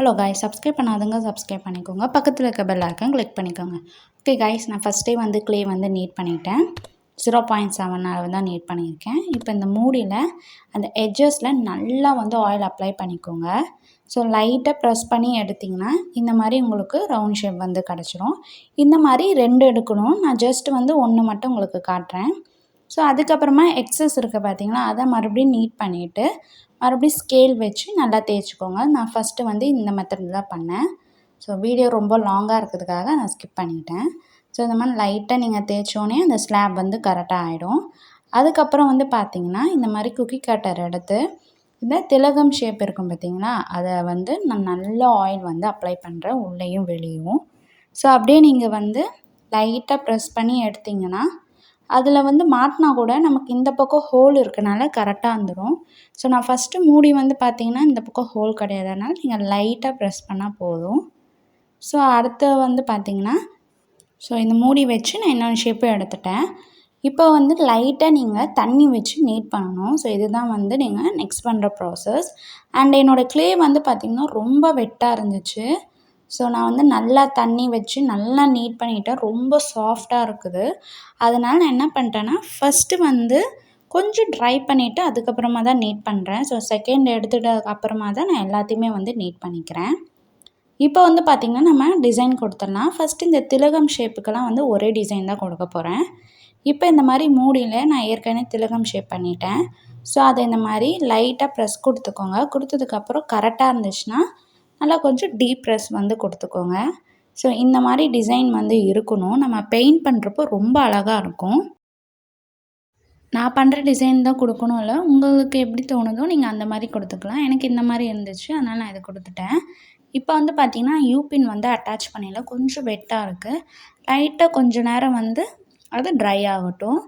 Hello guys, subscribe பண்ணாதவங்க subscribe பண்ணிக்கோங்க. பக்கத்தில் இருக்க பெல் ஐக்கான் கிளிக் பண்ணிக்கோங்க. ஓகே காய்ஸ், நான் ஃபஸ்ட்டே வந்து க்ளே வந்து நீட் பண்ணிட்டேன். 0.7 அளவு தான் நீட் பண்ணியிருக்கேன். இப்போ இந்த மூடியில் அந்த எட்ஜஸில் நல்லா வந்து ஆயில் அப்ளை பண்ணிக்கோங்க. ஸோ லைட்டாக ப்ரெஸ் பண்ணி எடுத்திங்கன்னா இந்த மாதிரி உங்களுக்கு ரவுண்ட் ஷேப் வந்து கிடச்சிரும். இந்த மாதிரி 2 எடுக்கணும். நான் ஜஸ்ட் வந்து 1 மட்டும் உங்களுக்கு காட்டுறேன். ஸோ அதுக்கப்புறமா எக்ஸஸ் இருக்க பார்த்தீங்களா, அதை மறுபடியும் நீட் பண்ணிவிட்டு மறுபடியும் ஸ்கேல் வச்சு நல்லா தேய்ச்சிக்கோங்க. நான் ஃபஸ்ட்டு வந்து இந்த மெத்தடில் தான் பண்ணேன். ஸோ வீடியோ ரொம்ப லாங்காக இருக்கிறதுக்காக நான் ஸ்கிப் பண்ணிட்டேன். ஸோ இந்த மாதிரி லைட்டாக நீங்கள் தேய்ச்சோன்னே அந்த ஸ்லாப் வந்து கரெக்டாக ஆகிடும். அதுக்கப்புறம் வந்து பார்த்திங்கன்னா இந்த மாதிரி குக்கி கட்டர் எடுத்து இந்த திலகம் ஷேப் இருக்கும் பார்த்திங்களா, அதை வந்து நான் நல்லா ஆயில் வந்து அப்ளை பண்ணுறேன், உள்ளேயும் வெளியும். ஸோ அப்படியே நீங்கள் வந்து லைட்டாக ப்ரெஸ் பண்ணி எடுத்திங்கன்னா அதில் வந்து மாட்டினா கூட நமக்கு இந்த பக்கம் ஹோல் இருக்கனால கரெக்டாக வந்துடும். ஸோ நான் ஃபஸ்ட்டு மூடி வந்து பார்த்திங்கன்னா இந்த பக்கம் ஹோல் கிடையாது, அதனால் நீங்கள் லைட்டாக ப்ரெஸ் பண்ணால் போதும். ஸோ அடுத்து வந்து பார்த்திங்கன்னா இந்த மூடி வச்சு நான் இன்னொரு ஷேப்பும் எடுத்துட்டேன். இப்போ வந்து லைட்டாக நீங்கள் தண்ணி வச்சு நீட் பண்ணணும். ஸோ இதுதான் வந்து நீங்கள் நெக்ஸ்ட் பண்ணுற ப்ராசஸ். அண்ட் என்னோடய க்ளே வந்து பார்த்திங்கன்னா ரொம்ப வெட்டாக இருந்துச்சு. ஸோ நான் வந்து நல்லா தண்ணி வச்சு நல்லா நீட் பண்ணிவிட்டேன். ரொம்ப சாஃப்டாக இருக்குது. அதனால் நான் என்ன பண்ணிட்டேன்னா ஃபஸ்ட்டு வந்து கொஞ்சம் ட்ரை பண்ணிவிட்டு அதுக்கப்புறமா தான் நீட் பண்ணுறேன். ஸோ செகண்ட் எடுத்துட்டதுக்கு அப்புறமா தான் நான் எல்லாத்தையுமே வந்து நீட் பண்ணிக்கிறேன். இப்போ வந்து பார்த்திங்கன்னா நம்ம டிசைன் கொடுத்துடலாம். ஃபஸ்ட்டு இந்த திலகம் ஷேப்புக்கெல்லாம் வந்து ஒரே டிசைன் தான் கொடுக்க போகிறேன். இப்போ இந்த மாதிரி மூடியில் நான் ஏற்கனவே திலகம் ஷேப் பண்ணிட்டேன். ஸோ அதை இந்த மாதிரி லைட்டாக ப்ரெஸ் கொடுத்துக்கோங்க. கொடுத்ததுக்கப்புறம் கரெக்டாக இருந்துச்சுன்னா நல்லா கொஞ்சம் டீப் ப்ரெஸ் வந்து கொடுத்துக்கோங்க. ஸோ இந்த மாதிரி டிசைன் வந்து இருக்கணும். நம்ம பெயிண்ட் பண்ணுறப்போ ரொம்ப அழகாக இருக்கும். நான் பண்ணுற டிசைன் தான் கொடுக்கணும் இல்லை, உங்களுக்கு எப்படி தோணுதோ நீங்கள் அந்த மாதிரி கொடுத்துக்கலாம். எனக்கு இந்த மாதிரி இருந்துச்சு, அதனால் நான் இதை கொடுத்துட்டேன். இப்போ வந்து பார்த்திங்கன்னா யூபின் வந்து அட்டாச் பண்ணிடல, கொஞ்சம் வெட்டாக இருக்குது. லைட்டாக கொஞ்சம் நேரம் வந்து அது ட்ரை ஆகட்டும்.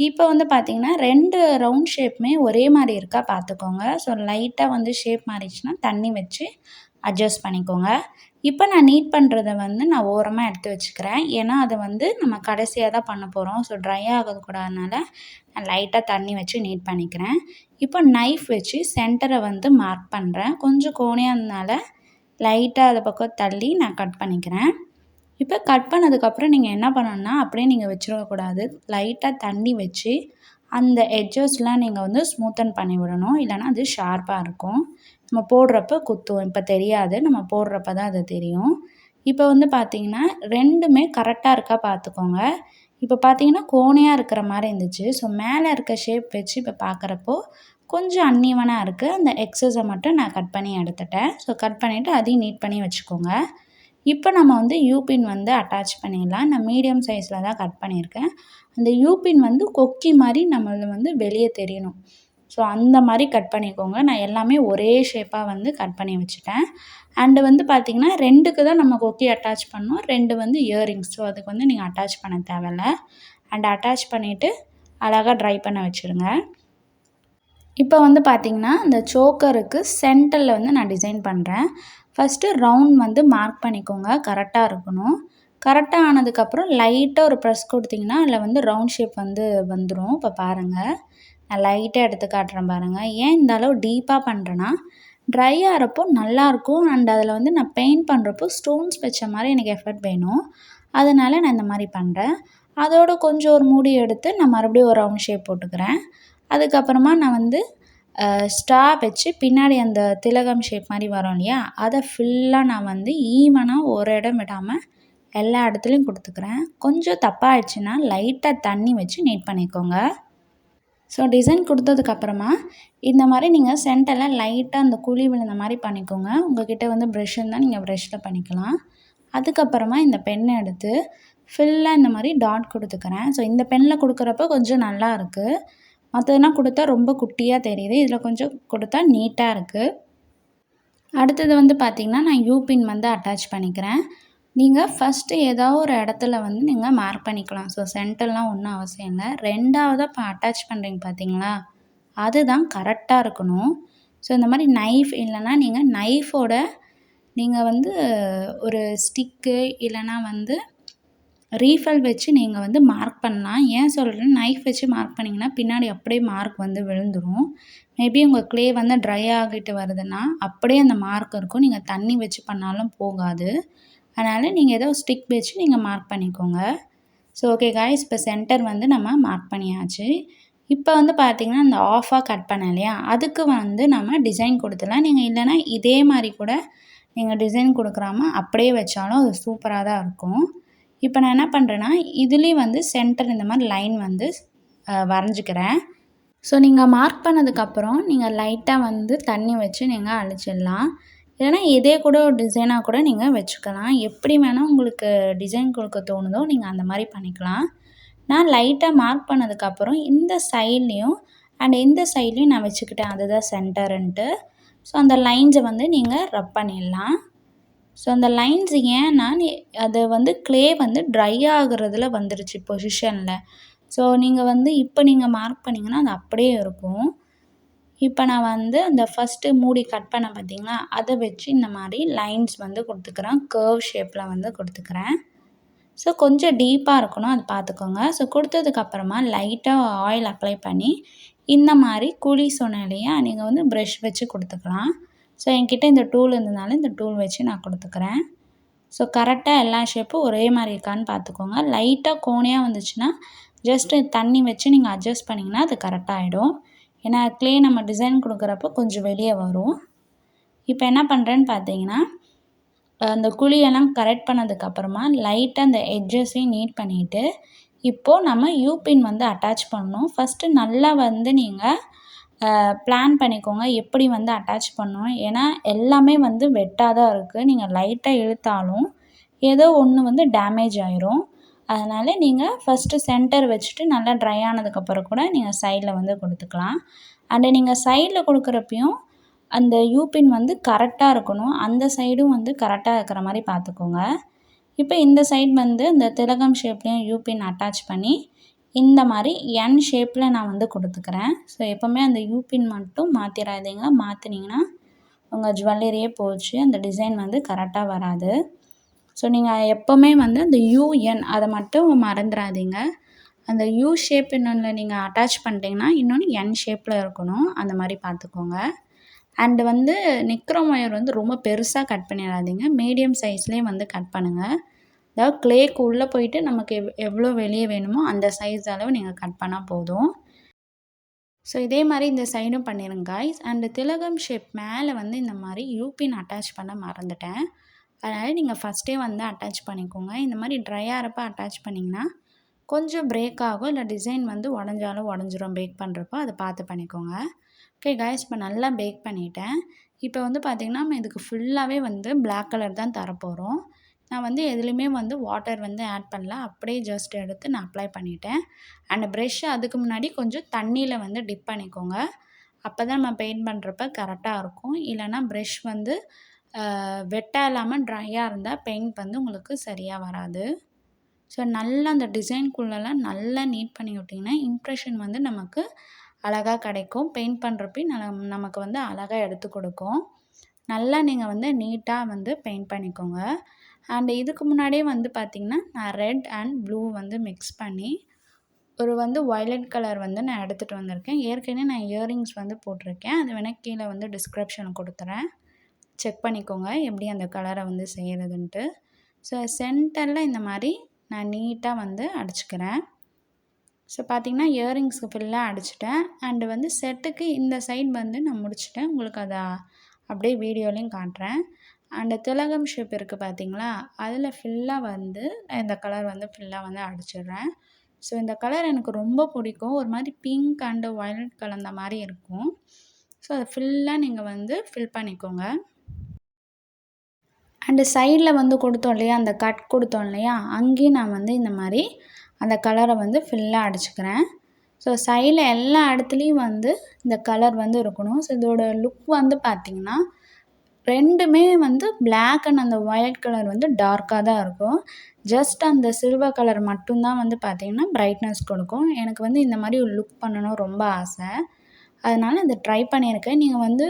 இப்போ வந்து பார்த்திங்கன்னா 2 ரவுண்ட் ஷேப்புமே ஒரே மாதிரி இருக்கா பார்த்துக்கோங்க. ஸோ லைட்டாக வந்து ஷேப் மாறிடுச்சுன்னா தண்ணி வச்சு அட்ஜஸ்ட் பண்ணிக்கோங்க. இப்போ நான் நீட் பண்ணுறத வந்து நான் ஓரமாக எடுத்து வச்சுக்கிறேன். ஏன்னா அதை வந்து நம்ம கடைசியாக தான் பண்ண போகிறோம். ஸோ ட்ரை ஆகக்கூடாதனால நான் லைட்டாக தண்ணி வச்சு நீட் பண்ணிக்கிறேன். இப்போ நைஃப் வச்சு சென்டரை வந்து மார்க் பண்ணுறேன். கொஞ்சம் கோணையாக இருந்தனால லைட்டாக அதை பக்கம் தள்ளி நான் கட் பண்ணிக்கிறேன். இப்போ கட் பண்ணதுக்கப்புறம் நீங்கள் என்ன பண்ணணுன்னா அப்படியே நீங்கள் வச்சுருக்கக்கூடாது. லைட்டாக தண்ணி வச்சு அந்த எட்ஜஸ்லாம் நீங்கள் வந்து ஸ்மூத்தன் பண்ணி விடணும். இல்லைனா அது ஷார்ப்பாக இருக்கும். நம்ம போடுறப்ப குத்தும். இப்போ தெரியாது, நம்ம போடுறப்ப தான் அது தெரியும். இப்போ வந்து பார்த்திங்கன்னா 2மே கரெக்டாக இருக்கா பார்த்துக்கோங்க. இப்போ பார்த்திங்கன்னா கோணையாக இருக்கிற மாதிரி இருந்துச்சு. ஸோ மேலே இருக்க ஷேப் வச்சு இப்போ பார்க்குறப்போ கொஞ்சம் அன்ஈவனாக இருக்குது. அந்த எக்ஸஸை மட்டும் நான் கட் பண்ணி எடுத்துட்டேன். ஸோ கட் பண்ணிவிட்டு அதையும் நீட் பண்ணி வச்சுக்கோங்க. இப்போ நம்ம வந்து யூபின் வந்து அட்டாச் பண்ணிடலாம். நான் மீடியம் சைஸில் தான் கட் பண்ணியிருக்கேன். அந்த யூபின் வந்து கொக்கி மாதிரி நம்மள வந்து வெளியே தெரியணும். ஸோ அந்த மாதிரி கட் பண்ணிக்கோங்க. நான் எல்லாமே ஒரே ஷேப்பாக வந்து கட் பண்ணி வச்சுட்டேன். அண்டு வந்து பார்த்திங்கன்னா 2க்கு தான் நம்ம கொக்கி அட்டாச் பண்ணோம். 2 வந்து இயரிங்ஸ். ஸோ அதுக்கு வந்து நீங்கள் அட்டாச் பண்ண தேவையில்ல. அண்ட் அட்டாச் பண்ணிவிட்டு அழகாக ட்ரை பண்ண வச்சுருங்க. இப்போ வந்து பார்த்திங்கன்னா இந்த சோக்கருக்கு சென்டரில் வந்து நான் டிசைன் பண்ணுறேன். ஃபஸ்ட்டு ரவுண்ட் வந்து மார்க் பண்ணிக்கோங்க. கரெக்டாக இருக்கணும். கரெக்டாக ஆனதுக்கப்புறம் லைட்டாக ஒரு ப்ரெஸ் கொடுத்திங்கன்னா அதில் வந்து ரவுண்ட் ஷேப் வந்து வந்துடும். இப்போ பாருங்கள், நான் லைட்டாக எடுத்து காட்டுறேன் பாருங்கள். ஏன் இந்த அளவு டீப்பாக பண்ணுறேன்னா ட்ரை ஆகிறப்போ நல்லாயிருக்கும். அண்ட் அதில் வந்து நான் பெயிண்ட் பண்ணுறப்போ ஸ்டோன்ஸ் வச்ச மாதிரி எனக்கு எஃபெக்ட் வேணும். அதனால் நான் இந்த மாதிரி பண்ணுறேன். அதோட கொஞ்சம் ஒரு மூடி எடுத்து நான் மறுபடியும் ஒரு ரவுண்ட் ஷேப் போட்டுக்கிறேன். அதுக்கப்புறமா நான் வந்து ஸ்டார் வச்சு பின்னாடி அந்த திலகம் ஷேப் மாதிரி வரும் இல்லையா, அதை ஃபுல்லாக நான் வந்து ஈவனாக ஒரு இடம் விடாமல் எல்லா இடத்துலையும் கொடுத்துக்கிறேன். கொஞ்சம் தப்பாகிடுச்சுன்னா லைட்டாக தண்ணி வச்சு நீட் பண்ணிக்கோங்க. ஸோ டிசைன் கொடுத்ததுக்கப்புறமா இந்த மாதிரி நீங்கள் சென்டரில் லைட்டாக அந்த குழி விழுந்த மாதிரி பண்ணிக்கோங்க. உங்கள்கிட்ட வந்து ப்ரெஷ் இருந்தால் நீங்கள் ப்ரெஷ்ஷில் பண்ணிக்கலாம். அதுக்கப்புறமா இந்த பெண்ணை எடுத்து ஃபுல்லாக இந்த மாதிரி டாட் கொடுத்துக்கிறேன். ஸோ இந்த பெண்ணில் கொடுக்குறப்ப கொஞ்சம் நல்லா இருக்குது. மற்றதுனா கொடுத்தா ரொம்ப குட்டியாக தெரியுது. இதில் கொஞ்சம் கொடுத்தா நீட்டாக இருக்குது. அடுத்தது வந்து பார்த்திங்கன்னா நான் யூபின் வந்து அட்டாச் பண்ணிக்கிறேன். நீங்கள் ஃபஸ்ட்டு ஏதாவது ஒரு இடத்துல வந்து நீங்கள் மார்க் பண்ணிக்கலாம். ஸோ சென்டர்லாம் ஒன்றும் அவசியம் இல்லை. 2ஆவதாக இப்போ அட்டாச் பண்ணுறீங்க பார்த்தீங்களா, அதுதான் கரெக்டாக இருக்கணும். ஸோ இந்த மாதிரி நைஃப் இல்லைன்னா நீங்கள் நைஃபோட நீங்கள் வந்து ஒரு ஸ்டிக்கு இல்லைனா வந்து ரீஃபில் வச்சு நீங்கள் வந்து மார்க் பண்ணலாம். ஏன் சொல்கிறேன்னா நைஃப் வச்சு மார்க் பண்ணிங்கன்னா பின்னாடி அப்படியே மார்க் வந்து விழுந்துடும். மேபி உங்கள் க்ளே வந்து ட்ரை ஆகிட்டு வருதுன்னா அப்படியே அந்த மார்க் இருக்கும். நீங்கள் தண்ணி வச்சு பண்ணாலும் போகாது. அதனால் நீங்கள் ஏதோ ஸ்டிக் வச்சு நீங்கள் மார்க் பண்ணிக்கோங்க. ஸோ ஓகே காய்ஸ், இப்போ சென்டர் வந்து நம்ம மார்க் பண்ணியாச்சு. இப்போ வந்து பார்த்திங்கன்னா இந்த ஆஃபாக கட் பண்ணேன் இல்லையா, அதுக்கு வந்து நம்ம டிசைன் கொடுத்துடலாம். நீங்கள் இல்லைனா இதே மாதிரி கூட நீங்கள் டிசைன் கொடுக்குறாம அப்படியே வச்சாலும் அது சூப்பராக தான் இருக்கும். இப்போ நான் என்ன பண்ணுறேன்னா இதுலேயும் வந்து சென்டர் இந்த மாதிரி லைன் வந்து வரைஞ்சிக்கிறேன். ஸோ நீங்கள் மார்க் பண்ணதுக்கப்புறம் நீங்கள் லைட்டாக வந்து தண்ணி வச்சு நீங்கள் அழிச்சிடலாம். இல்லைனா இதே கூட ஒரு டிசைனாக கூட நீங்கள் வச்சுக்கலாம். எப்படி வேணால் உங்களுக்கு டிசைன் கொடுக்க தோணுதோ நீங்கள் அந்த மாதிரி பண்ணிக்கலாம். நான் லைட்டாக மார்க் பண்ணதுக்கப்புறம் இந்த சைட்லேயும் அண்ட் இந்த சைட்லேயும் நான் வச்சுக்கிட்டேன், அதுதான் சென்டருன்ட்டு. ஸோ அந்த லைன்ஸை வந்து நீங்கள் ரப் பண்ணிடலாம். ஸோ அந்த லைன்ஸ் ஏன்னா அது வந்து க்ளே வந்து ட்ரை ஆகுறதுல வந்துருச்சு பொசிஷனில். ஸோ நீங்கள் வந்து இப்போ நீங்கள் மார்க் பண்ணிங்கன்னா அது அப்படியே இருக்கும். இப்போ நான் வந்து அந்த ஃபஸ்ட்டு மூடி கட் பண்ண பார்த்தீங்களா, அதை வச்சு இந்த மாதிரி லைன்ஸ் வந்து கொடுத்துக்கிறேன். கர்வ் ஷேப்பில் வந்து கொடுத்துக்கிறேன். ஸோ கொஞ்சம் டீப்பாக இருக்கணும், அது பார்த்துக்கோங்க. ஸோ கொடுத்ததுக்கப்புறமா லைட்டாக ஆயில் அப்ளை பண்ணி இந்த மாதிரி குழி சொன்னேன் இல்லையா, நீங்கள் வந்து ப்ரஷ் வச்சு கொடுத்துக்கலாம். ஸோ என்கிட்ட இந்த டூல் இருந்ததுனால இந்த டூல் வச்சு நான் கொடுத்துக்கிறேன். ஸோ கரெக்டாக எல்லா ஷேப்பும் ஒரே மாதிரி இருக்கான்னு பார்த்துக்கோங்க. லைட்டாக கோணையாக வந்துச்சுன்னா ஜஸ்ட்டு தண்ணி வச்சு நீங்கள் அட்ஜஸ்ட் பண்ணிங்கன்னா அது கரெக்டாக ஆகிடும். ஏன்னா க்ளே நம்ம டிசைன் கொடுக்குறப்போ கொஞ்சம் வெளியே வரும். இப்போ என்ன பண்ணுறேன்னு பார்த்தீங்கன்னா அந்த குழியெல்லாம் கரெக்ட் பண்ணதுக்கப்புறமா லைட்டாக அந்த எட்ஜஸையும் நீட் பண்ணிவிட்டு இப்போது நம்ம யூபின் வந்து அட்டாச் பண்ணணும். ஃபஸ்ட்டு நல்லா வந்து நீங்கள் பிளான் பண்ணிக்கோங்க எப்படி வந்து அட்டாச் பண்ணணும். ஏன்னா எல்லாமே வந்து வெட்டாக தான் இருக்குது. நீங்கள் லைட்டாக இழுத்தாலும் ஏதோ ஒன்று வந்து டேமேஜ் ஆயிரும். அதனால் நீங்கள் ஃபஸ்ட்டு சென்டர் வச்சுட்டு நல்லா ட்ரை ஆனதுக்கப்புறம் கூட நீங்கள் சைடில் வந்து கொடுத்துக்கலாம். அண்டு நீங்கள் சைடில் கொடுக்குறப்பையும் அந்த யூபின் வந்து கரெக்டாக இருக்கணும். அந்த சைடும் வந்து கரெக்டாக இருக்கிற மாதிரி பார்த்துக்கோங்க. இப்போ இந்த சைடு வந்து இந்த திலகம் ஷேப்லேயும் யூபின் அட்டாச் பண்ணி இந்த மாதிரி என் ஷேப்பில் நான் வந்து கொடுத்துக்கிறேன். ஸோ எப்போவுமே அந்த யூபின் மட்டும் மாற்றிடாதீங்க. மாற்றினீங்கன்னா உங்கள் ஜுவல்லரியே போச்சு, அந்த டிசைன் வந்து கரெக்டாக வராது. ஸோ நீங்கள் எப்போவுமே வந்து அந்த யூஎன் அதை மட்டும் மறந்துடாதீங்க. அந்த யூ ஷேப் இன்னொன்று நீங்கள் அட்டாச் பண்ணிட்டீங்கன்னா இன்னொன்று என் ஷேப்பில் இருக்கணும், அந்த மாதிரி பார்த்துக்கோங்க. அண்டு வந்து நிக்ரோம் ஒயர் வந்து ரொம்ப பெருசாக கட் பண்ணிடாதீங்க, மீடியம் சைஸ்லேயே வந்து கட் பண்ணுங்கள். அதாவது க்ளேக்கு உள்ளே போயிட்டு நமக்கு எவ்வளோ வெளியே வேணுமோ அந்த சைஸ் அளவு நீங்கள் கட் பண்ணால் போதும். ஸோ இதே மாதிரி இந்த சைடும் பண்ணிடுங்க காய்ஸ். அண்டு திலகம் ஷேப் மேலே வந்து இந்த மாதிரி யூபின் அட்டாச் பண்ண மறந்துட்டேன். அதனால் நீங்கள் ஃபஸ்ட்டே வந்து அட்டாச் பண்ணிக்கோங்க. இந்த மாதிரி ட்ரை ஆகிறப்ப அட்டாச் பண்ணிங்கன்னா கொஞ்சம் பிரேக் ஆகும், இல்லை டிசைன் வந்து உடஞ்சாலும் உடஞ்சிரும் பேக் பண்ணுறப்போ, அதை பார்த்து பண்ணிக்கோங்க. ஓகே காய்ஸ், இப்போ நல்லா பேக் பண்ணிட்டேன். இப்போ வந்து பார்த்திங்கன்னா நம்ம இதுக்கு ஃபுல்லாகவே வந்து பிளாக் கலர் தான் தரப்போகிறோம். நான் வந்து எதுலேயுமே வந்து வாட்டர் வந்து ஆட் பண்ணல, அப்படியே ஜஸ்ட் எடுத்து நான் அப்ளை பண்ணிட்டேன். அண்ட் ப்ரெஷ் அதுக்கு முன்னாடி கொஞ்சம் தண்ணியில் வந்து டிப் பண்ணிக்கோங்க. அப்போ தான் நம்ம பெயிண்ட் பண்ணுறப்ப கரெக்டாக இருக்கும். இல்லைனா ப்ரெஷ் வந்து வெட்டாக இல்லாமல் ட்ரையாக இருந்தால் பெயிண்ட் வந்து உங்களுக்கு சரியாக வராது. ஸோ நல்லா அந்த டிசைன்குள்ளெல்லாம் நல்லா நீட் பண்ணி விட்டிங்கன்னா இம்ப்ரெஷன் வந்து நமக்கு அழகாக கிடைக்கும். பெயிண்ட் பண்ணுறப்பையும் நமக்கு வந்து அழகாக எடுத்து கொடுக்கும். நல்லா நீங்கள் வந்து நீட்டாக வந்து பெயிண்ட் பண்ணிக்கோங்க. அண்ட் இதுக்கு முன்னாடியே வந்து பார்த்திங்கன்னா நான் ரெட் அண்ட் ப்ளூ வந்து மிக்ஸ் பண்ணி ஒரு வந்து வயலட் கலர் வந்து நான் எடுத்துகிட்டு வந்திருக்கேன். ஏற்கனவே நான் இயரிங்ஸ் வந்து போட்டிருக்கேன், அது வேணால் கீழே வந்து டிஸ்கிரிப்ஷன் கொடுத்துறேன், செக் பண்ணிக்கோங்க எப்படி அந்த கலரை வந்து செய்கிறதுன்ட்டு. ஸோ சென்டரில் இந்த மாதிரி நான் நீட்டாக வந்து அடிச்சுக்கிறேன். ஸோ பார்த்திங்கன்னா இயரிங்ஸ்க்கு ஃபுல்லாக அடிச்சிட்டேன். அண்டு வந்து செட்டுக்கு இந்த சைட் வந்து நான் முடிச்சுட்டேன். உங்களுக்கு அதை அப்படியே வீடியோலையும் காட்டுறேன். அண்டு திலகம் ஷேப் இருக்குது பார்த்திங்களா, அதில் ஃபுல்லாக வந்து இந்த கலர் வந்து ஃபுல்லாக வந்து அடிச்சிடுறேன். ஸோ இந்த கலர் எனக்கு ரொம்ப பிடிக்கும். ஒரு மாதிரி பிங்க் அண்டு வயலட் கலந்த மாதிரி இருக்கும். ஸோ அதை ஃபுல்லாக நீங்கள் வந்து ஃபில் பண்ணிக்கோங்க. அண்டு சைடில் வந்து கொடுத்தோம் இல்லையா, அந்த கட் கொடுத்தோம் இல்லையா, அங்கேயும் நான் வந்து இந்த மாதிரி அந்த கலரை வந்து ஃபுல்லாக அடிச்சுக்கிறேன். ஸோ சைடில் எல்லா இடத்துலையும் வந்து இந்த கலர் வந்து இருக்கணும். ஸோ இதோட லுக் வந்து பார்த்திங்கன்னா ரெண்டுமே வந்து பிளாக் அண்ட் அந்த வயலட் கலர் வந்து டார்க்காக தான் இருக்கும். ஜஸ்ட் அந்த சில்வர் கலர் மட்டும்தான் வந்து பார்த்திங்கன்னா பிரைட்னஸ் கொடுக்கும். எனக்கு வந்து இந்த மாதிரி ஒரு லுக் பண்ணணும் ரொம்ப ஆசை, அதனால் இதை ட்ரை பண்ணியிருக்கேன். நீங்கள் வந்து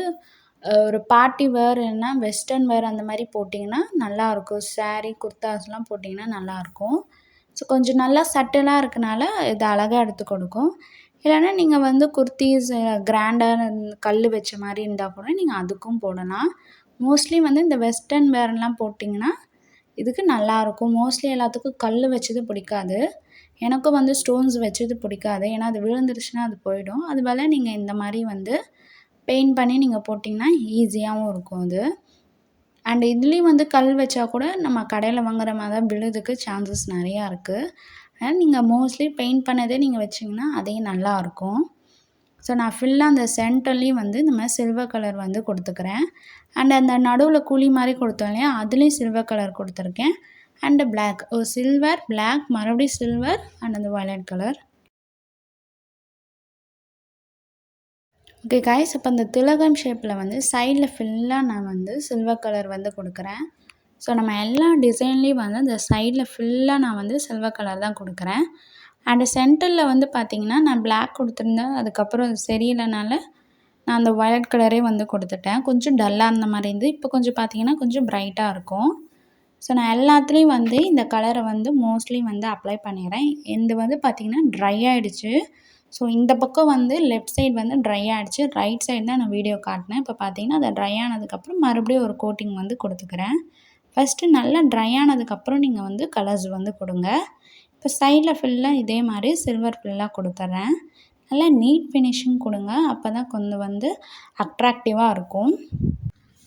ஒரு பார்ட்டி வேர் இல்லைன்னா வெஸ்டர்ன் வேர் அந்த மாதிரி போட்டிங்கன்னா நல்லாயிருக்கும். சாரீ குர்தாஸ்லாம் போட்டிங்கன்னா நல்லாயிருக்கும். ஸோ கொஞ்சம் நல்லா சட்டிலாக இருக்கனால இது அழகாக எடுத்து கொடுக்கும். இல்லைன்னா நீங்கள் வந்து குர்தீஸ் கிராண்டாக கல் வச்ச மாதிரி இருந்தால் கூட நீங்கள் அதுக்கும் போடலாம். மோஸ்ட்லி வந்து இந்த வெஸ்டர்ன் வேர்லாம் போட்டிங்கன்னா இதுக்கு நல்லாயிருக்கும். மோஸ்ட்லி எல்லாத்துக்கும் கல் வச்சது பிடிக்காது. எனக்கும் வந்து ஸ்டோன்ஸ் வச்சது பிடிக்காது. ஏன்னா அது விழுந்துருச்சுன்னா அது போயிடும். அது பதிலா நீங்கள் இந்த மாதிரி வந்து பெயிண்ட் பண்ணி நீங்கள் போட்டிங்கன்னா ஈஸியாகவும் இருக்கும் அது. அண்ட் இதுலேயும் வந்து கல் வச்சா கூட நம்ம கடையில் வாங்குற மாதிரி தான் விழுறதுக்கு சான்சஸ் நிறையா இருக்குது. அதனால் நீங்கள் மோஸ்ட்லி பெயிண்ட் பண்ணதே நீங்கள் வச்சிங்கன்னா அதே நல்லாயிருக்கும். ஸோ நான் ஃபுல்லாக அந்த சென்டர்லேயும் வந்து இந்த மாதிரி சில்வர் கலர் வந்து கொடுத்துக்கிறேன். அண்ட் அந்த நடுவில் குழி மாதிரி கொடுத்தோம் இல்லையா, அதுலேயும் சில்வர் கலர் கொடுத்துருக்கேன். அண்டு பிளாக், ஒரு சில்வர், பிளாக், மறுபடியும் சில்வர் அண்ட் அந்த வயலட் கலர். ஓகே காய்ஸ், இப்போ அந்த திலகம் ஷேப்பில் வந்து சைடில் ஃபுல்லாக நான் வந்து சில்வர் கலர் வந்து கொடுக்குறேன். ஸோ நம்ம எல்லா டிசைன்லேயும் வந்து அந்த சைடில் ஃபுல்லாக நான் வந்து சில்வர் கலர் தான் கொடுக்குறேன். அண்டு சென்டரில் வந்து பார்த்திங்கன்னா நான் பிளாக் கொடுத்துருந்தேன். அதுக்கப்புறம் சரியில்லைனால நான் அந்த வயலட் கலரே வந்து கொடுத்துட்டேன். கொஞ்சம் டல்லாக இருந்த மாதிரி இருந்து இப்போ கொஞ்சம் பார்த்திங்கன்னா கொஞ்சம் ப்ரைட்டாக இருக்கும். ஸோ நான் எல்லாத்துலேயும் வந்து இந்த கலரை வந்து மோஸ்ட்லி வந்து அப்ளை பண்ணிடுறேன். இது வந்து பார்த்திங்கன்னா ட்ரை ஆகிடுச்சு. ஸோ இந்த பக்கம் வந்து லெஃப்ட் சைடு வந்து ட்ரை ஆகிடுச்சு. ரைட் சைடு தான் நான் வீடியோ காட்டினேன். இப்போ பார்த்திங்கன்னா அது ட்ரை ஆனதுக்கப்புறம் மறுபடியும் ஒரு கோட்டிங் வந்து கொடுத்துக்கிறேன். ஃபஸ்ட்டு நல்லா ட்ரை ஆனதுக்கப்புறம் நீங்கள் வந்து கலர்ஸ் வந்து கொடுங்க. இப்போ சைடில் ஃபுல்லாக இதே மாதிரி சில்வர் ஃபுல்லாக கொடுத்துட்றேன். நல்லா நீட் ஃபினிஷிங் கொடுங்க. அப்போ தான் கொஞ்சம் வந்து அட்ராக்டிவாக இருக்கும்.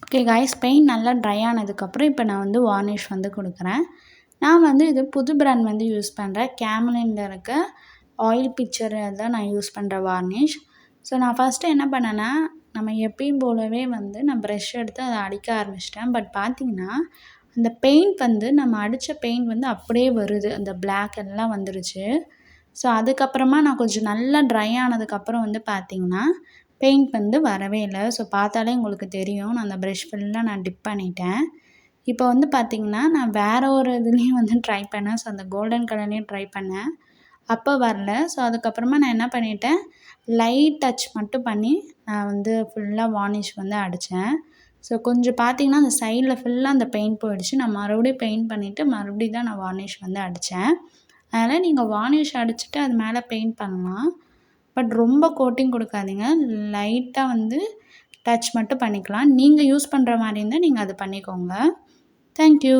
ஓகே காய்ஸ், பெயிண்ட் நல்லா ட்ரை ஆனதுக்கப்புறம் இப்போ நான் வந்து வார்னிஷ் வந்து கொடுக்குறேன். நான் வந்து இது புது பிராண்ட் வந்து யூஸ் பண்ணுறேன். கேமலினில் இருக்க ஆயில் பிக்சர் தான் நான் யூஸ் பண்ணுற வார்னிஷ். ஸோ நான் ஃபஸ்ட்டு என்ன பண்ணேன்னா, நம்ம எப்பயும் போலவே வந்து நான் ப்ரெஷ் எடுத்து அதை அடிக்க ஆரம்பிச்சிட்டேன். பட் பார்த்திங்கன்னா அந்த பெயிண்ட் வந்து நம்ம அடித்த பெயிண்ட் வந்து அப்படியே வருது. அந்த பிளாக் எல்லாம் வந்துருச்சு. ஸோ அதுக்கப்புறமா நான் கொஞ்சம் நல்லா ட்ரை ஆனதுக்கப்புறம் வந்து பார்த்திங்கன்னா பெயிண்ட் வந்து வரவே இல்லை. ஸோ பார்த்தாலே உங்களுக்கு தெரியும். நான் அந்த ப்ரெஷ் ஃபுல்லாக நான் டிப் பண்ணிட்டேன். இப்போ வந்து பார்த்திங்கன்னா நான் வேறு ஒரு இதுலேயும் வந்து ட்ரை பண்ணேன். ஸோ அந்த கோல்டன் கலர்லேயும் ட்ரை பண்ணேன். அப்போ வரல. ஸோ அதுக்கப்புறமா நான் என்ன பண்ணிட்டேன், லைட் டச் மட்டும் பண்ணி நான் வந்து ஃபுல்லாக வார்னிஷ் வந்து அடித்தேன். ஸோ கொஞ்சம் பார்த்திங்கன்னா அந்த சைடில் ஃபுல்லாக அந்த பெயிண்ட் போயிடுச்சு. நான் மறுபடியும் பெயிண்ட் பண்ணிவிட்டு மறுபடியும் தான் நான் வார்னிஷ் வந்து அடித்தேன். அதனால் நீங்கள் வார்னிஷ் அடிச்சுட்டு அது மேலே பெயிண்ட் பண்ணலாம். பட் ரொம்ப கோட்டிங் கொடுக்காதீங்க. லைட்டாக வந்து டச் மட்டும் பண்ணிக்கலாம். நீங்கள் யூஸ் பண்ணுற மாதிரி இருந்தால் நீங்கள் அது பண்ணிக்கோங்க. தேங்க்யூ.